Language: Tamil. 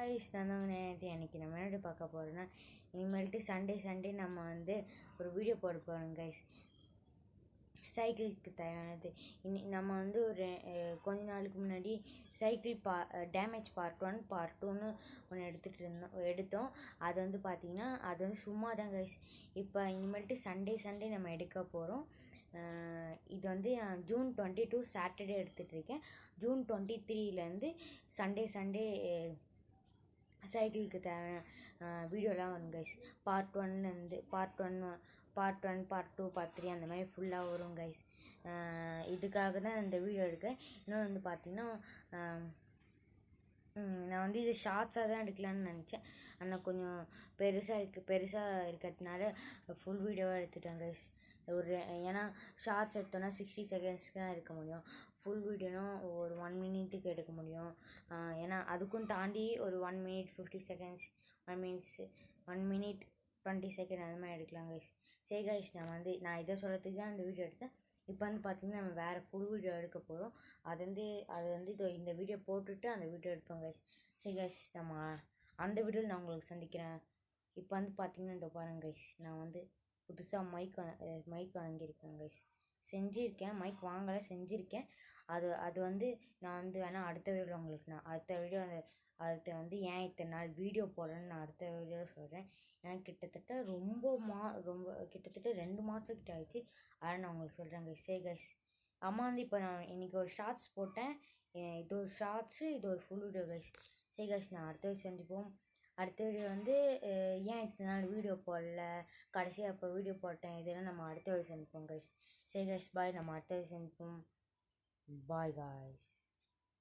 நேற்று அன்றைக்கி நம்ம என்ன பார்க்க போகிறோன்னா இனிமேல்ட்டு சண்டே நம்ம வந்து ஒரு வீடியோ போட போகிறோம் கைஸ். சைக்கிளுக்கு தேவையானது நம்ம வந்து ஒரு கொஞ்ச நாளுக்கு முன்னாடி சைக்கிள் டேமேஜ் பார்ட் 1 பார்ட் 2ன்னு ஒன்று எடுத்தோம். அது வந்து பார்த்திங்கன்னா அது வந்து சும்மா தான் கைஸ். இப்போ இனிமேல்ட்டு சண்டே நம்ம எடுக்க போகிறோம். இது வந்து ஜூன் 22 சாட்டர்டே எடுத்துகிட்ருக்கேன். ஜூன் 23லேருந்து சண்டே சைக்கிளுக்கு தேவையான வீடியோலாம் வரும் guys. Part 1 part 1 part 2 part 3 அந்த மாதிரி ஃபுல்லாக வரும் கைஸ். இதுக்காக தான் இந்த வீடியோ எடுக்கேன். இன்னொன்று வந்து பார்த்திங்கன்னா நான் வந்து இது ஷார்ட்ஸாக தான் எடுக்கலான்னு நினச்சேன். ஆனால் கொஞ்சம் பெருசாக இருக்கிறதுனால ஃபுல் வீடியோவாக எடுத்துட்டேன் கைஸ். ஏன்னா ஷார்ட்ஸ் எடுத்தோன்னா 60 செகண்ட்ஸ்க்கு தான் எடுக்க முடியும். ஃபுல் வீடியோனா ஒரு 1 மினிட்டுக்கு எடுக்க முடியும். ஏன்னா அதுக்கும் தாண்டி ஒரு 1 மினிட் 50 செகண்ட்ஸ் 1 மினிட் 20 செகண்ட் அந்த மாதிரி எடுக்கலாம் கைஸ். சரி கைஸ், நான் இதை சொல்கிறதுக்கு தான் இந்த வீடியோ எடுத்தேன். இப்போ வந்து பார்த்திங்கன்னா நம்ம வேறு ஃபுல் வீடியோ எடுக்க போகிறோம். அது வந்து இந்த வீடியோ போட்டுட்டு அந்த வீடியோ எடுப்போம் கைஸ். சரி கைஸ், நம்ம அந்த வீடியோவில் நான் உங்களுக்கு சந்திக்கிறேன். இப்போ வந்து பார்த்திங்கன்னா இந்த பாருங்க கைஸ், நான் வந்து புதுசாக மைக் வாங்கியிருக்கேன் கைஸ். செஞ்சுருக்கேன், மைக் வாங்கலை செஞ்சுருக்கேன். அது வந்து நான் வந்து வேணால் அடுத்த வீடியோவில் உங்களுக்கு அடுத்த வந்து ஏன் இத்தனை நாள் வீடியோ போடலன்னு நான் அடுத்த வீடியோவில் சொல்கிறேன். ஏன்னா கிட்டத்தட்ட கிட்டத்தட்ட 2 மாதத்துக்கிட்ட ஆகிடுச்சு. அதை நான் உங்களுக்கு சொல்கிறேன் கைஸ். சரி கைஸ், அம்மா வந்து இப்போ நான் இன்றைக்கி ஒரு ஷார்ட்ஸ் போட்டேன். இது ஒரு ஷார்ட்ஸு, இது ஒரு ஃபுல் வீடியோ கைஸ். சரி கைஸ், நான் அடுத்த வீடியோ சந்திப்போம். அடுத்த வீடியோ வந்து ஏன் இத்தனை நாள் வீடியோ போடல, கடைசியாக அப்போ வீடியோ போட்டேன், இதெல்லாம் நம்ம அடுத்த வீடியோ சந்திப்போம் கைஸ். சரி கைஸ், பாய். நம்ம அடுத்த வீடியோ சந்திப்போம். Bye guys.